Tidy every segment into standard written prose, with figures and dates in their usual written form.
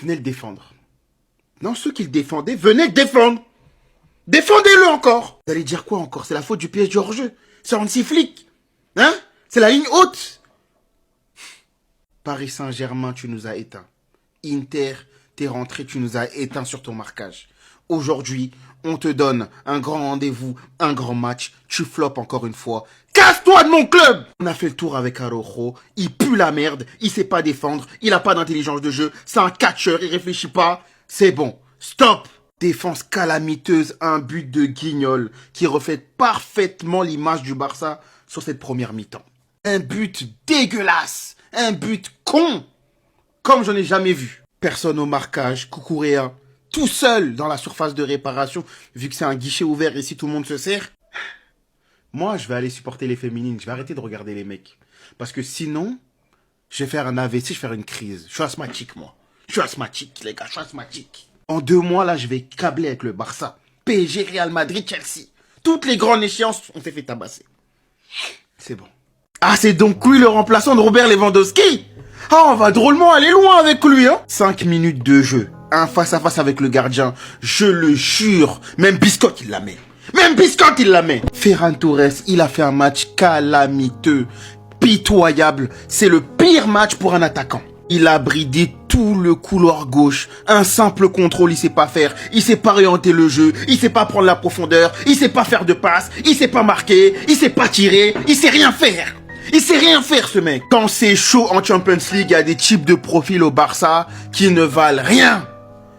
venez le défendre. Non, ceux qui le défendaient, venez le défendre. Défendez-le encore. Vous allez dire quoi encore? C'est la faute du PSG hors-jeu. C'est anti-flic. Hein? C'est la ligne haute. Paris Saint-Germain, tu nous as éteints. Inter, t'es rentré, tu nous as éteints sur ton marquage. Aujourd'hui, on te donne un grand rendez-vous, un grand match. Tu floppes encore une fois. Casse-toi de mon club! On a fait le tour avec Araujo. Il pue la merde. Il sait pas défendre. Il a pas d'intelligence de jeu. C'est un catcheur. Il réfléchit pas. C'est bon. Stop! Défense calamiteuse. Un but de Guignol qui reflète parfaitement l'image du Barça sur cette première mi-temps. Un but dégueulasse. Un but con. Comme j'en ai jamais vu. Personne au marquage. Cucurella. Tout seul dans la surface de réparation, vu que c'est un guichet ouvert ici, tout le monde se sert. Moi, je vais aller supporter les féminines. Je vais arrêter de regarder les mecs. Parce que sinon, je vais faire un AVC, je vais faire une crise. Je suis asthmatique, moi. Je suis asthmatique, les gars, je suis asthmatique. En 2 mois, là, je vais câbler avec le Barça. PSG, Real Madrid, Chelsea. Toutes les grandes échéances, on s'est fait tabasser. C'est bon. Ah, c'est donc lui le remplaçant de Robert Lewandowski? Ah, on va drôlement aller loin avec lui, hein. 5 minutes de jeu. Un face-à-face avec le gardien. Je le jure. Même Biscotte, il la met. Même Biscotte, il la met. Ferran Torres, il a fait un match calamiteux. Pitoyable. C'est le pire match pour un attaquant. Il a bridé tout le couloir gauche. Un simple contrôle, il sait pas faire. Il sait pas orienter le jeu. Il sait pas prendre la profondeur. Il sait pas faire de passe. Il sait pas marquer. Il sait pas tirer. Il sait rien faire. Il sait rien faire, ce mec. Quand c'est chaud en Champions League, il y a des types de profils au Barça qui ne valent rien.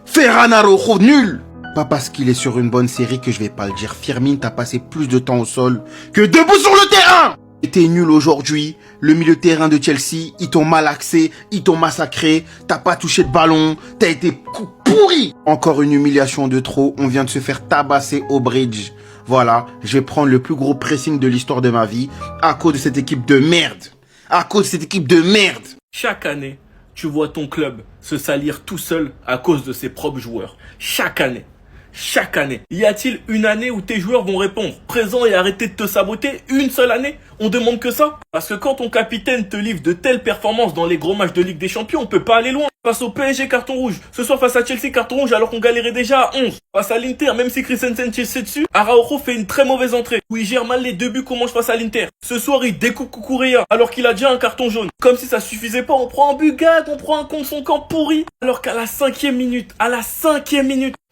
Ferran Araujo, nul. Pas parce qu'il est sur une bonne série que je vais pas le dire. Firmine, t'as passé plus de temps au sol que debout sur le terrain. T'es nul aujourd'hui. Le milieu de terrain de Chelsea, ils t'ont malaxé, ils t'ont massacré. T'as pas touché de ballon. T'as été pourri. Encore une humiliation de trop. On vient de se faire tabasser au bridge. Voilà, je vais prendre le plus gros pressing de l'histoire de ma vie à cause de cette équipe de merde. À cause de cette équipe de merde. Chaque année, tu vois ton club se salir tout seul à cause de ses propres joueurs. Chaque année. Chaque année. Y a-t-il une année où tes joueurs vont répondre présent et arrêter de te saboter? Une seule année? On demande que ça? Parce que quand ton capitaine te livre de telles performances dans les gros matchs de Ligue des Champions, on peut pas aller loin. Face au PSG, carton rouge. Ce soir face à Chelsea, carton rouge alors qu'on galérait déjà à 11. Face à l'Inter, même si Christensen tire dessus, Araujo fait une très mauvaise entrée. Où il gère mal les 2 buts qu'on mange face à l'Inter. Ce soir, il découpe Cucurella alors qu'il a déjà un carton jaune. Comme si ça suffisait pas, on prend un but gag, on prend un contre son camp pourri. Alors qu'à la 5e minute,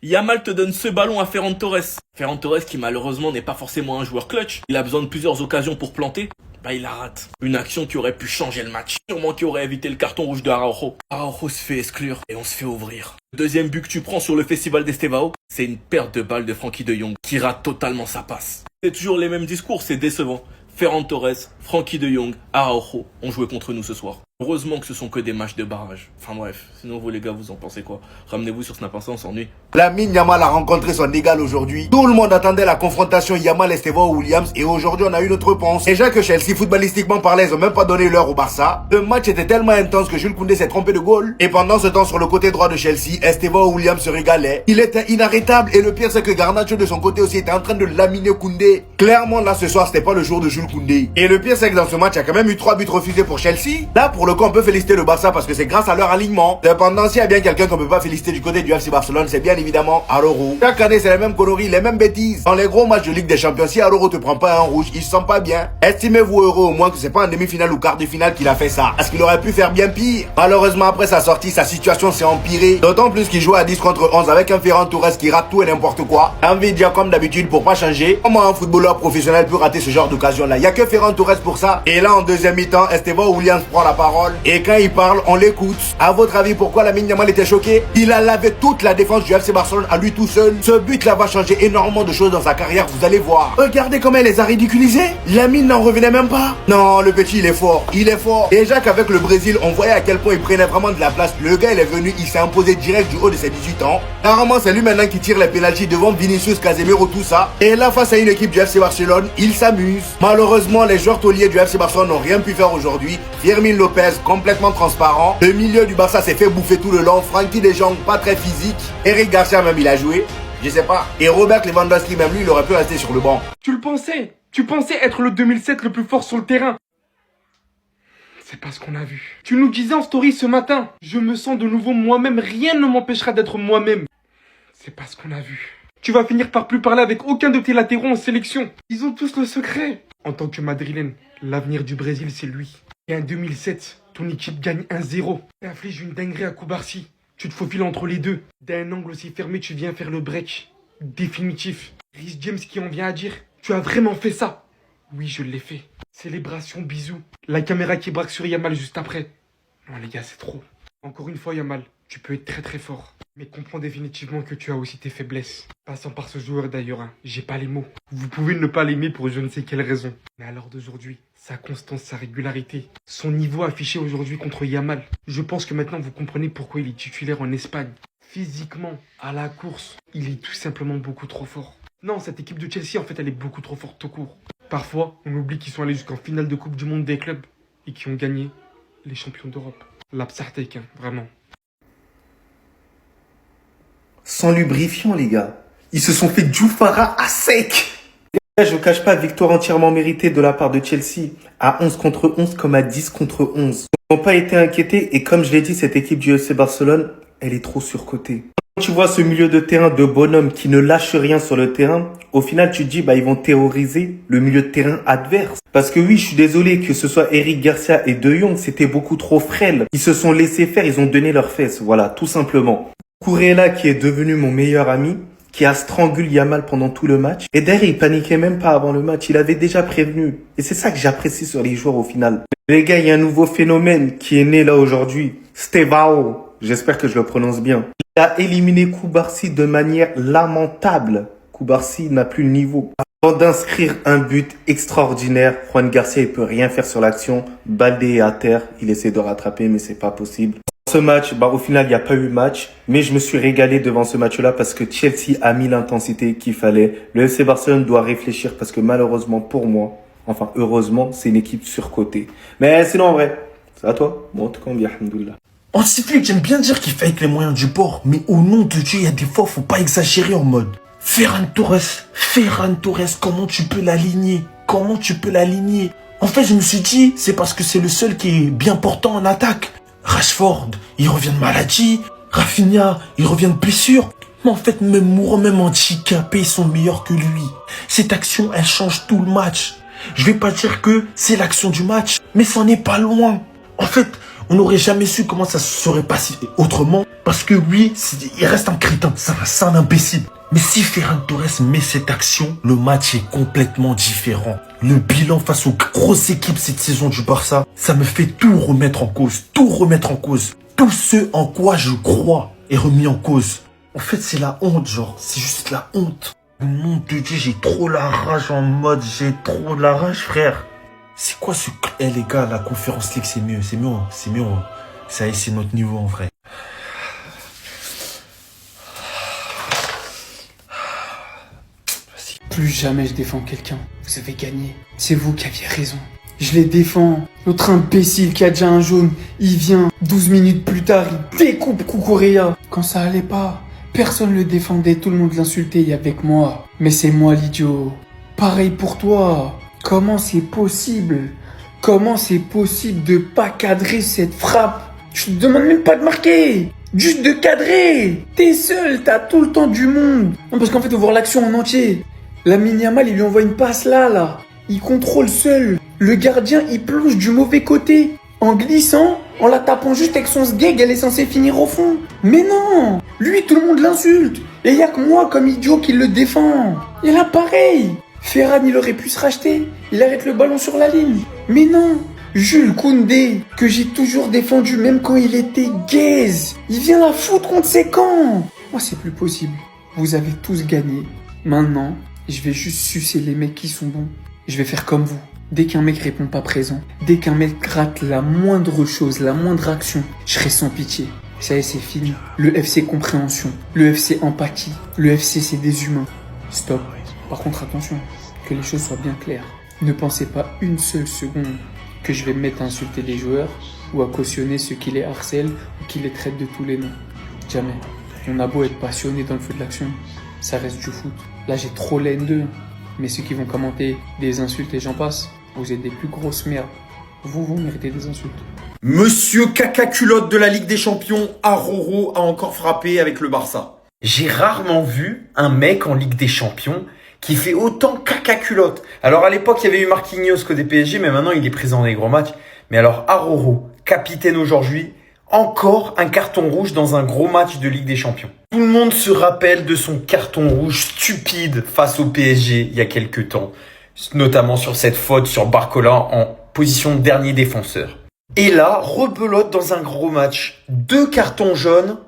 Yamal te donne ce ballon à Ferran Torres. Ferran Torres qui malheureusement n'est pas forcément un joueur clutch. Il a besoin de plusieurs occasions pour planter. Bah il la rate. Une action qui aurait pu changer le match. Sûrement qui aurait évité le carton rouge de Araujo. Araujo se fait exclure et on se fait ouvrir. Le deuxième but que tu prends sur le festival d'Estevao, c'est une perte de balle de Frenkie de Jong qui rate totalement sa passe. C'est toujours les mêmes discours, c'est décevant. Ferran Torres, Frenkie de Jong, Araujo ont joué contre nous ce soir. Heureusement que ce sont que des matchs de barrage. Enfin bref, sinon vous les gars, vous en pensez quoi? Ramenez-vous sur Snap Insta, on s'ennuie. Lamine Yamal a rencontré son égal aujourd'hui. Tout le monde attendait la confrontation Yamal-Estevao-Williams et aujourd'hui on a eu notre réponse. Déjà que Chelsea, footballistiquement parlant, ils ont même pas donné l'heure au Barça. Le match était tellement intense que Jules Koundé s'est trompé de goal. Et pendant ce temps, sur le côté droit de Chelsea, Estevao-Williams se régalait. Il était inarrêtable et le pire c'est que Garnacho de son côté aussi était en train de laminer Koundé. Clairement là ce soir c'était pas le jour de Jules Koundé. Et le pire c'est que dans ce match il y a quand même eu 3 buts refusés pour Chelsea. Là pour le coup on peut féliciter le Barça parce que c'est grâce à leur alignement. Cependant s'il y a bien quelqu'un qu'on peut pas féliciter du côté du FC Barcelone, c'est bien évidemment Araujo. Chaque année c'est les mêmes conneries, les mêmes bêtises. Dans les gros matchs de Ligue des Champions, si Araujo te prend pas un rouge, il se sent pas bien. Estimez-vous heureux au moins que c'est pas en demi-finale ou quart de finale qu'il a fait ça, parce qu'il aurait pu faire bien pire. Malheureusement après sa sortie, sa situation s'est empirée. D'autant plus qu'il joue à 10 contre 11 avec un Ferran Torres qui rate tout et n'importe quoi. Envie de dire comme d'habitude pour pas changer. Comment un footballeur professionnel peut rater ce genre d'occasion là? Il y a que Ferran Torres pour ça. Et là en deuxième mi-temps, Estevao-Williams prend la parole et quand il parle, on l'écoute. À votre avis, pourquoi Lamine Yamal était choqué? Il a lavé toute la défense du FC Barcelone à lui tout seul. Ce but là va changer énormément de choses dans sa carrière, vous allez voir. Regardez comment il les a ridiculisés. Lamine n'en revenait même pas. Non, le petit il est fort, il est fort. Déjà qu'avec le Brésil, on voyait à quel point il prenait vraiment de la place. Le gars il est venu, il s'est imposé direct du haut de ses 18 ans. Normalement c'est lui maintenant qui tire les pénaltys devant Vinicius, Casemiro, tout ça. Et là face à une équipe du FC Barcelone, il s'amuse. Malheureusement les joueurs tauliers du FC Barcelone n'ont rien pu faire aujourd'hui. Firmine Lopez complètement transparent. Le milieu du Barça s'est fait bouffer tout le long. Frenkie de Jong pas très physique. Eric Garcia même il a joué. Je sais pas. Et Robert Lewandowski même lui il aurait pu rester sur le banc. Tu le pensais. Tu pensais être le 2007 le plus fort sur le terrain. C'est pas ce qu'on a vu. Tu nous disais en story ce matin. Je me sens de nouveau moi-même. Rien ne m'empêchera d'être moi-même. C'est pas ce qu'on a vu. Tu vas finir par plus parler avec aucun de tes latéraux en sélection. Ils ont tous le secret. En tant que madrilène, l'avenir du Brésil, c'est lui. Et en 2007, ton équipe gagne 1-0. Et inflige une dinguerie à Koubarsi. Tu te faufiles entre les deux. D'un angle aussi fermé, tu viens faire le break. Définitif. Rhys James qui en vient à dire, tu as vraiment fait ça? Oui, je l'ai fait. Célébration, bisous. La caméra qui braque sur Yamal juste après. Non les gars, c'est trop. Encore une fois Yamal, tu peux être très très fort. Mais comprends définitivement que tu as aussi tes faiblesses. Passant par ce joueur d'ailleurs, hein, j'ai pas les mots. Vous pouvez ne pas l'aimer pour je ne sais quelle raison. Mais à l'heure d'aujourd'hui, sa constance, sa régularité, son niveau affiché aujourd'hui contre Yamal. Je pense que maintenant vous comprenez pourquoi il est titulaire en Espagne. Physiquement, à la course, il est tout simplement beaucoup trop fort. Non, cette équipe de Chelsea, en fait, elle est beaucoup trop forte tout court. Parfois, on oublie qu'ils sont allés jusqu'en finale de Coupe du Monde des clubs et qui ont gagné les champions d'Europe. L'Absartek, hein, vraiment. Sans lubrifiant, les gars. Ils se sont fait Djoufara à sec. Je ne cache pas, victoire entièrement méritée de la part de Chelsea. À 11 contre 11 comme à 10 contre 11. Ils n'ont pas été inquiétés et comme je l'ai dit, cette équipe du FC Barcelone, elle est trop surcotée. Quand tu vois ce milieu de terrain de bonhomme qui ne lâche rien sur le terrain, au final tu te dis ils vont terroriser le milieu de terrain adverse. Parce que oui, je suis désolé que ce soit Eric Garcia et De Jong, c'était beaucoup trop frêle. Ils se sont laissés faire, ils ont donné leurs fesses, voilà, tout simplement. Kurela qui est devenu mon meilleur ami, qui a strangulé Yamal pendant tout le match. Et d'ailleurs, il paniquait même pas avant le match, il avait déjà prévenu. Et c'est ça que j'apprécie sur les joueurs au final. Les gars, il y a un nouveau phénomène qui est né là aujourd'hui. Stevao, j'espère que je le prononce bien. Il a éliminé Koubarsi de manière lamentable. Koubarsi n'a plus le niveau. Avant d'inscrire un but extraordinaire, Juan Garcia il peut rien faire sur l'action. Baldé est à terre, il essaie de rattraper mais c'est pas possible. Ce match, au final il n'y a pas eu match, mais je me suis régalé devant ce match-là parce que Chelsea a mis l'intensité qu'il fallait. Le FC Barcelone doit réfléchir parce que malheureusement pour moi, enfin heureusement, c'est une équipe surcotée. Mais sinon en vrai, c'est à toi. Bon, en tout cas, on dit alhamdoulilah. Ensuite, j'aime bien dire qu'il fait avec les moyens du bord, mais au nom de Dieu, il y a des fois, faut pas exagérer en mode. Ferran Torres, comment tu peux l'aligner? Comment tu peux l'aligner? En fait, je me suis dit, c'est parce que c'est le seul qui est bien portant en attaque. Rashford, il revient de maladie. Rafinha, il revient de blessure. Mais en fait, même Moura, même handicapés, ils sont meilleurs que lui. Cette action, elle change tout le match. Je vais pas dire que c'est l'action du match, mais ça n'est pas loin. En fait, on n'aurait jamais su comment ça se serait passé autrement. Parce que oui, il reste un crétin, c'est un imbécile. Mais si Ferran Torres met cette action, le match est complètement différent. Le bilan face aux grosses équipes cette saison du Barça, ça me fait tout remettre en cause. Tout remettre en cause. Tout ce en quoi je crois est remis en cause. En fait, c'est la honte, genre. C'est juste la honte. Au nom de Dieu, j'ai trop la rage en mode. J'ai trop la rage, frère. C'est quoi ce... Eh les gars, la Conférence League, c'est mieux. Ça y est, c'est notre niveau, en vrai. Plus jamais je défends quelqu'un. Vous avez gagné. C'est vous qui aviez raison. Je les défends. L'autre imbécile qui a déjà un jaune, il vient. 12 minutes plus tard, il découpe Cucurella. Quand ça allait pas, personne le défendait. Tout le monde l'insultait avec moi. Mais c'est moi l'idiot. Pareil pour toi. Comment c'est possible? Comment c'est possible de pas cadrer cette frappe? Je te demande même pas de marquer. Juste de cadrer. T'es seul, t'as tout le temps du monde. Non, parce qu'en fait, faut voir l'action en entier. Lamine Yamal, il lui envoie une passe là. Il contrôle seul. Le gardien, il plonge du mauvais côté. En glissant, en la tapant juste avec son sgeg, elle est censée finir au fond. Mais non! Lui, tout le monde l'insulte. Et il y a que moi, comme idiot, qui le défend. Et là, pareil. Ferran, il aurait pu se racheter. Il arrête le ballon sur la ligne. Mais non! Jules Koundé, que j'ai toujours défendu, même quand il était gaze. Il vient la foutre contre ses camps. Moi, c'est plus possible. Vous avez tous gagné. Maintenant, je vais juste sucer les mecs qui sont bons. Je vais faire comme vous. Dès qu'un mec répond pas présent, dès qu'un mec rate la moindre chose, la moindre action, je serai sans pitié. Ça y est, c'est fini. Le FC compréhension, le FC empathie, le FC c'est des humains. Stop. Par contre, attention, que les choses soient bien claires. Ne pensez pas une seule seconde que je vais me mettre à insulter les joueurs ou à cautionner ceux qui les harcèlent ou qui les traitent de tous les noms. Jamais. On a beau être passionné dans le feu de l'action, ça reste du foot. Là, j'ai trop la haine d'eux. Mais ceux qui vont commenter des insultes et j'en passe, vous êtes des plus grosses merdes. Vous méritez des insultes. Monsieur caca culotte de la Ligue des Champions, Aroro a encore frappé avec le Barça. J'ai rarement vu un mec en Ligue des Champions qui fait autant caca culotte. Alors à l'époque, il y avait eu Marquinhos côté PSG, mais maintenant il est présent dans les gros matchs. Mais alors Aroro, capitaine aujourd'hui, encore un carton rouge dans un gros match de Ligue des Champions. Tout le monde se rappelle de son carton rouge stupide face au PSG il y a quelques temps, notamment sur cette faute sur Barcola en position de dernier défenseur. Et là, rebelote dans un gros match. 2 cartons jaunes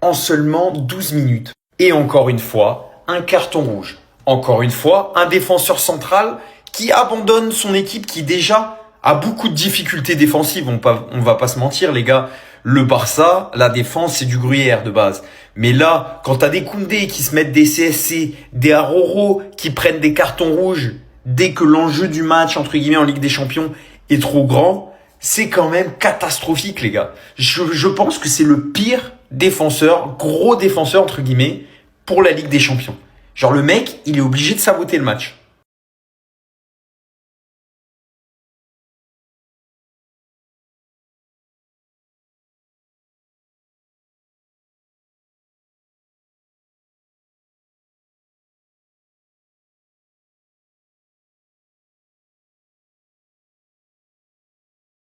en seulement 12 minutes. Et encore une fois, un carton rouge. Encore une fois, un défenseur central qui abandonne son équipe qui déjà a beaucoup de difficultés défensives. On va pas se mentir, les gars. Le Barça, la défense, c'est du gruyère de base. Mais là, quand t'as des Koundé qui se mettent des CSC, des Aroro qui prennent des cartons rouges dès que l'enjeu du match, entre guillemets, en Ligue des Champions est trop grand, c'est quand même catastrophique, les gars. Je pense que c'est le pire défenseur, gros défenseur, entre guillemets, pour la Ligue des Champions. Genre, le mec, il est obligé de saboter le match.